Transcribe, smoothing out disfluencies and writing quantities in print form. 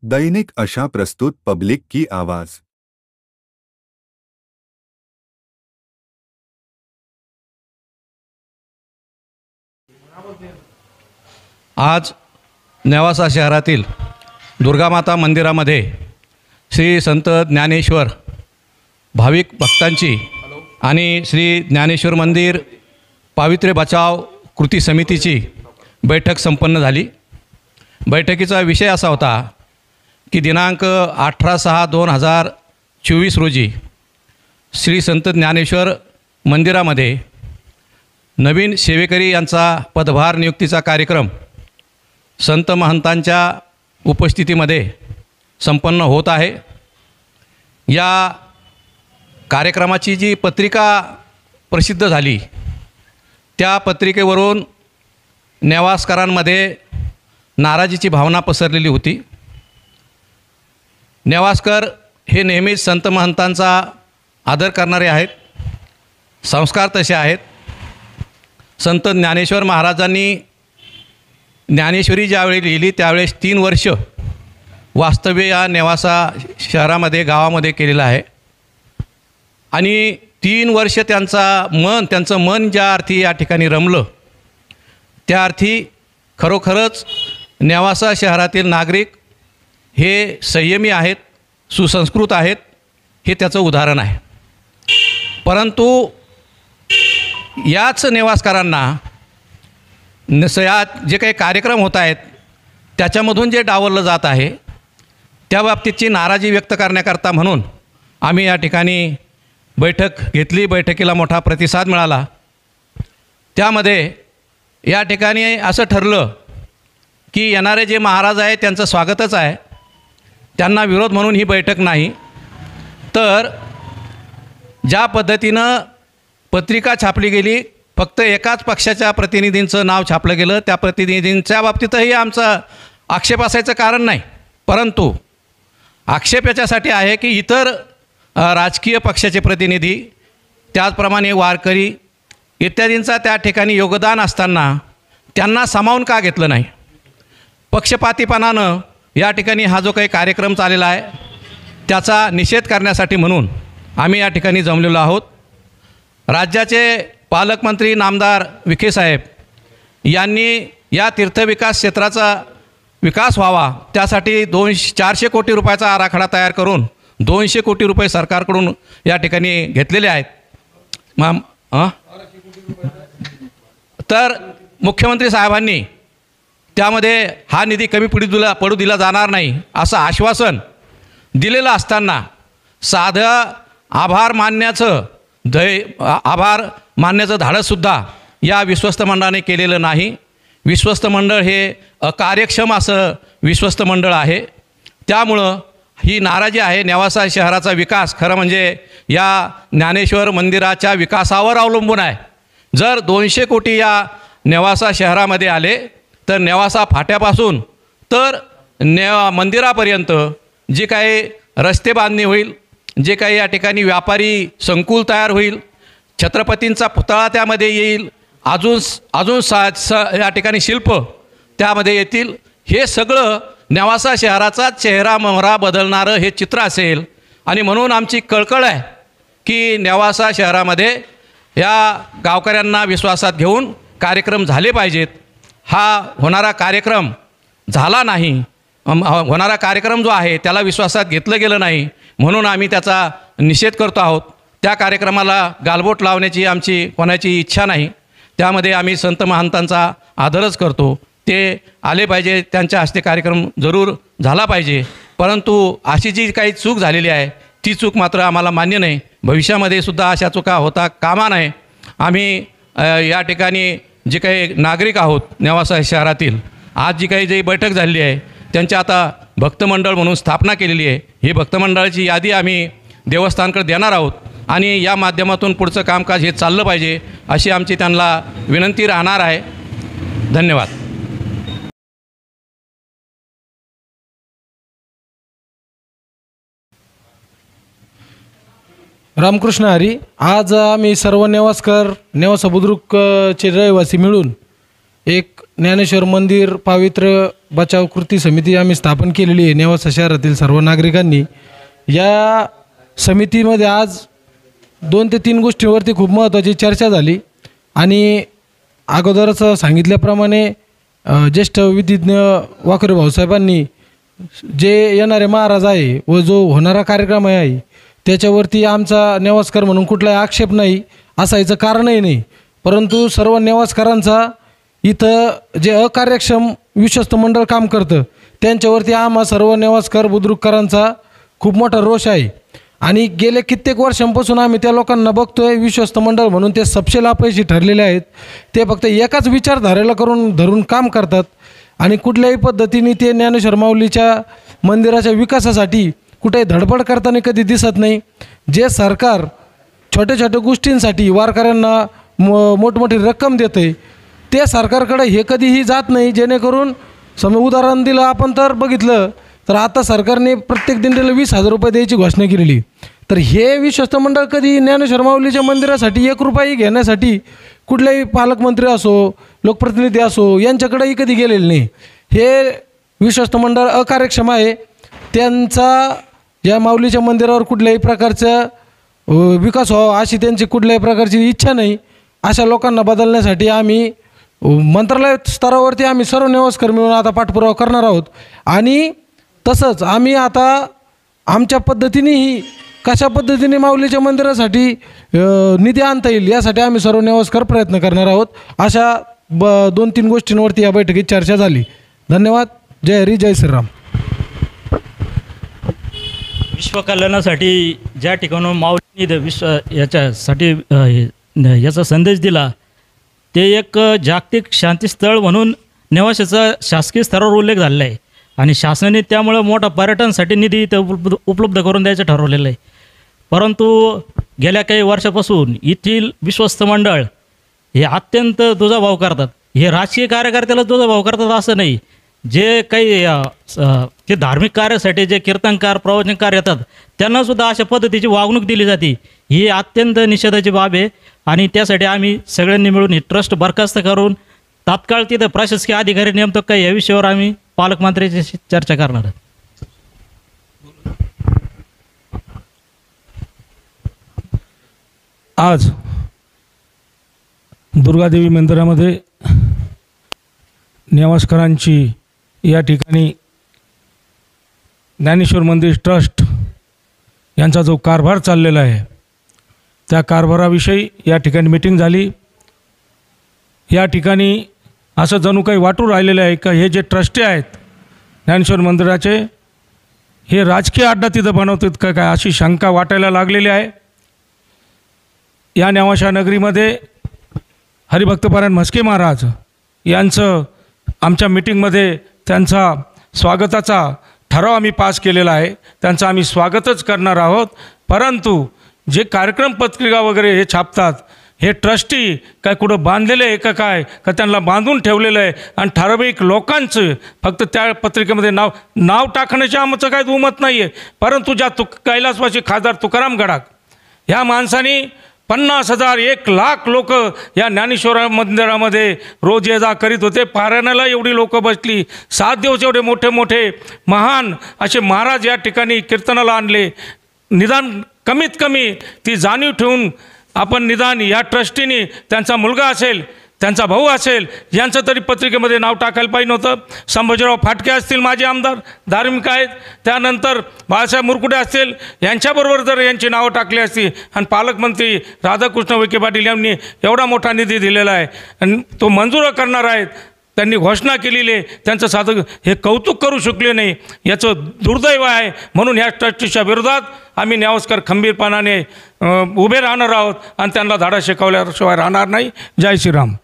दैनिक आशा प्रस्तुत पब्लिक की आवाज। आज नेवासा शहरातील दुर्गामाता मंदिरामध्ये श्री संत ज्ञानेश्वर भाविक भक्तांची आणि श्री ज्ञानेश्वर मंदिर पावित्र्य बचाव कृती समितीची बैठक संपन्न झाली। बैठकीचा विषय असा होता की दिनांक 18/6/2024 रोजी श्री संत ज्ञानेश्वर मंदिरामध्ये नवीन सेवेकरी यांचा पदभार नियुक्तीचा कार्यक्रम संत महंतांच्या उपस्थितीमध्ये संपन्न होत आहे। या कार्यक्रमाची जी पत्रिका प्रसिद्ध झाली त्या पत्रिकेवरून नेवासकरांमध्ये नाराजीची भावना पसरलेली होती। नेवासकर हे नेहमीच संत महंतांचा आदर करणारे आहेत, संस्कार तसे आहेत। संत ज्ञानेश्वर महाराजांनी ज्ञानेश्वरी ज्यावेळी लिहिली त्यावेळेस 3 वर्ष वास्तव्य या नेवासा शहरामध्ये गावामध्ये केलेलं आहे आणि 3 वर्ष त्यांचं मन ज्या अर्थी या ठिकाणी रमलं त्या अर्थी खरोखरच नेवासा शहरातील नागरिक हे संयमी आहेत, सुसंस्कृत आहेत, हे त्याचं उदाहरण आहे। परंतु याच नेवासकरांना यात जे काही कार्यक्रम होत आहेत त्याच्यामधून जे डावललं जात आहे त्या बाबतीतची नाराजी व्यक्त करण्याकरता म्हणून आम्ही या ठिकाणी बैठक घेतली। बैठकीला मोठा प्रतिसाद मिळाला। त्यामध्ये या ठिकाणी असं ठरलं की येणारे जे महाराज आहे त्यांचं स्वागतच आहे, त्यांना विरोध म्हणून ही बैठक नाही, तर ज्या पद्धतीनं पत्रिका छापली गेली फक्त एकाच पक्षाच्या प्रतिनिधींचं नाव छापलं गेलं त्या प्रतिनिधींच्या बाबतीतही आमचा आक्षेप असायचं कारण नाही, परंतु आक्षेप याच्यासाठी आहे की इतर राजकीय पक्षाचे प्रतिनिधी त्याचप्रमाणे वारकरी इत्यादींचा त्या ठिकाणी योगदान असताना त्यांना सामावून का घेतलं नाही। पक्षपातीपणानं या ठिकाणी हा जो काही कार्यक्रम चाललेला आहे त्याचा निषेध करण्यासाठी म्हणून आम्ही या ठिकाणी जमलेलो आहोत। राज्याचे पालकमंत्री नामदार विखे साहेब यांनी या तीर्थविकास क्षेत्राचा विकास व्हावा त्यासाठी 400 कोटी रुपयाचा आराखडा तयार करून 200 कोटी रुपये सरकारकडून या ठिकाणी घेतलेले आहेत। तर मुख्यमंत्री साहेबांनी त्यामध्ये हा निधी कमी पडू दिला जाणार नाही असं आश्वासन दिलेलं असताना साधं आभार मानण्याचं धाडससुद्धा या विश्वस्त मंडळाने केलेलं नाही। विश्वस्त मंडळ हे अकार्यक्षम असं विश्वस्त मंडळ आहे। त्यामुळं ही नाराजी आहे। नेवासा शहराचा विकास खरं म्हणजे या ज्ञानेश्वर मंदिराच्या विकासावर अवलंबून आहे। जर 200 कोटी या नेवासा शहरामध्ये आले तर नेवासा फाट्यापासून तर मंदिरापर्यंत जी काही रस्ते बांधणी होईल, जे काही या ठिकाणी व्यापारी संकुल तयार होईल, छत्रपतींचा पुतळा त्यामध्ये येईल, अजून या ठिकाणी शिल्प त्यामध्ये येतील, हे सगळं नेवासा शहराचा चेहरा मोहरा बदलणारं हे चित्र असेल। आणि म्हणून आमची कळकळ आहे की नेवासा शहरामध्ये या गावकऱ्यांना विश्वासात घेऊन कार्यक्रम झाले पाहिजेत। हा होणारा कार्यक्रम झाला नाही, होणारा कार्यक्रम जो आहे त्याला विश्वासात घेतलं गेलं नाही म्हणून आम्ही त्याचा निषेध करतो आहोत। त्या कार्यक्रमाला गालबोट लावण्याची आमची कोणाची इच्छा नाही, त्यामध्ये आम्ही संत महंतांचा आदरच करतो। ते आले पाहिजे, त्यांच्या हस्ते कार्यक्रम जरूर झाला पाहिजे, परंतु अशी जी काही चूक झालेली आहे ती चूक मात्र आम्हाला मान्य नाही। भविष्यामध्ये सुद्धा अशा चुका होता कामा नये। आम्ही या ठिकाणी जे काही नागरिक आहोत नेवासा शहरातील, आज जी काही जी बैठक झालेली आहे त्यांची आता भक्तमंडळ म्हणून स्थापना केलेली आहे। ही भक्तमंडळाची यादी आम्ही देवस्थानकडे देणार आहोत आणि या माध्यमातून पुढचं कामकाज हे चाललं पाहिजे अशी आमची त्यांना विनंती राहणार आहे। धन्यवाद। रामकृष्ण हरी। आज आम्ही सर्व नेवासा बुद्रुकचे रहिवासी मिळून एक ज्ञानेश्वर मंदिर पावित्र्य बचाव कृती समिती आम्ही स्थापन केलेली आहे नेवासा शहरातील सर्व नागरिकांनी. या समितीमध्ये आज 2 ते 3 गोष्टींवरती खूप महत्त्वाची चर्चा झाली आणि अगोदरच सांगितल्याप्रमाणे ज्येष्ठ विधिज्ञ वाकरे भाऊसाहेबांनी जे येणारे महाराज आहे व जो होणारा कार्यक्रम आहे त्याच्यावरती आमचा नेवास्कर म्हणून कुठलाही आक्षेप नाही, असायचं कारणही नाही. परंतु सर्व नेवास्करांचा इथं जे अकार्यक्षम विश्वस्त मंडळ काम करतं त्यांच्यावरती आम्हा सर्व नेवास्कर बुद्रुककरांचा खूप मोठा रोष आहे. आणि गेले कित्येक वर्षांपासून आम्ही त्या लोकांना बघतोय विश्वस्त मंडळ म्हणून ते सपशेल अपयशी ठरलेले आहेत. ते फक्त एकाच विचारधारेला धरून काम करतात आणि कुठल्याही पद्धतीने ते ज्ञानेश्वर माऊलीच्या मंदिराच्या विकासासाठी कुठेही धडपड करताना कधी दिसत नाही. जे सरकार छोट्या छोट्या गोष्टींसाठी वारकऱ्यांना मोठमोठी रक्कम देते ते सरकारकडे हे कधीही जात नाही. जेणेकरून उदाहरण दिलं आपण तर बघितलं तर आता सरकारने प्रत्येक दिंडीला 20,000 रुपये द्यायची घोषणा केलेली. तर हे विश्वस्त मंडळ कधी ज्ञानेश्वर माऊलीच्या मंदिरासाठी 1 रुपयाही घेण्यासाठी कुठल्याही पालकमंत्री असो लोकप्रतिनिधी असो यांच्याकडेही कधी गेलेले नाही. हे विश्वस्त मंडळ अकार्यक्षम आहे. त्यांचा या माऊलीच्या मंदिरावर कुठल्याही प्रकारचा विकास व्हावा अशी त्यांची कुठल्याही प्रकारची इच्छा नाही. अशा लोकांना बदलण्यासाठी आम्ही मंत्रालय स्तरावरती आम्ही सर्व नेवास्कर मिळून आता पाठपुरावा करणार आहोत. आणि तसंच आम्ही आता आमच्या पद्धतीनेही कशा पद्धतीने माऊलीच्या मंदिरासाठी निधी आणता येईल यासाठी आम्ही सर्व नेवास्कर प्रयत्न करणार आहोत. अशा 2-3 गोष्टींवरती या बैठकीत चर्चा झाली. धन्यवाद. जय हरी जय श्रीराम. विश्वकल्याणासाठी ज्या ठिकाणी माऊलींनी याच्यासाठी याचा संदेश दिला ते एक जागतिक शांतीस्थळ म्हणून नेवाशाचा शासकीय स्तरावर उल्लेख झालेला आहे आणि शासनाने त्यामुळं मोठा पर्यटनासाठी निधी इथं उपलब्ध करून द्यायचं ठरवलेलं आहे. परंतु गेल्या काही वर्षापासून येथील विश्वस्त मंडळ हे अत्यंत दुजाभाव करतात. हे राजकीय कार्यकर्त्याला दुजाभाव करतात असं नाही, जे काही ते धार्मिक कार्यासाठी जे कीर्तनकार प्रवचनकार येतात त्यांनासुद्धा अशा पद्धतीची वागणूक दिली जाते. ही अत्यंत निषेधाची बाब आहे आणि त्यासाठी आम्ही सगळ्यांनी मिळून ही ट्रस्ट बरखास्त करून तात्काळ तिथं प्रशासकीय अधिकारी नेमतो का या विषयावर आम्ही पालकमंत्र्यांची चर्चा करणार आहोत. आज दुर्गादेवी मंदिरामध्ये नेवास्करांची या ठिकाणी ज्ञानेश्वर मंदिर ट्रस्ट यांचा जो कारभार चाललेला आहे त्या कारभाराविषयी या ठिकाणी मीटिंग झाली. या ठिकाणी असं जणू काही वाटू राहिलेलं आहे का हे जे ट्रस्टी आहेत ज्ञानेश्वर मंदिराचे हे राजकीय अड्डा तिथं बनवतात का काय अशी शंका वाटायला लागलेली आहे. या नेवाशा नगरीमध्ये हरिभक्तपरायण म्हस्के महाराज यांचं आमच्या मीटिंगमध्ये त्यांचा स्वागताचा ठराव आम्ही पास केलेला आहे. त्यांचं आम्ही स्वागतच करणार आहोत. परंतु जे कार्यक्रम पत्रिका वगैरे हे छापतात हे ट्रस्टी काय कुठं बांधलेलं आहे का काय का त्यांना बांधून ठेवलेलं आहे आणि ठराविक लोकांचं फक्त त्या पत्रिकेमध्ये नाव टाकण्याचे आमचं काय दुमत नाही आहे. परंतु ज्या कैलासवासी खासदार तुकाराम गडाख ह्या माणसाने 50,000 1,00,000 लोक या ज्ञानेश्वर मंदिरामध्ये रोज ये जा करीत होते. पारायणाला एवढी लोक बसली. 7 दिवस एवढे मोठे मोठे महान असे महाराज या ठिकाणी कीर्तनाला आणले. निदान कमीत कमी ती जाणीव ठेवून आपण निदान या ट्रस्टीने त्यांचा मुलगा असेल त्यांचा भाऊ असेल यांचं तरी पत्रिकेमध्ये नाव टाकायला पाहिजे नव्हतं. संभाजीराव फाटके असतील माजी आमदार धार्मिक आहेत, त्यानंतर बाळासाहेब मुरकुटे असतील यांच्याबरोबर जर यांची नावं टाकली असती आणि पालकमंत्री राधाकृष्ण विखे पाटील यांनी एवढा मोठा निधी दिलेला आहे आणि तो मंजूर करणार आहेत त्यांनी घोषणा केलेली आहे त्यांचं साधं हे कौतुक करू शकले नाही याचं दुर्दैव आहे. म्हणून ह्या ट्रस्टीच्या विरोधात आम्ही नेवास्कर खंबीरपणाने उभे राहणार आहोत आणि त्यांना धाडा शिकवल्याशिवाय राहणार नाही. जय श्रीराम.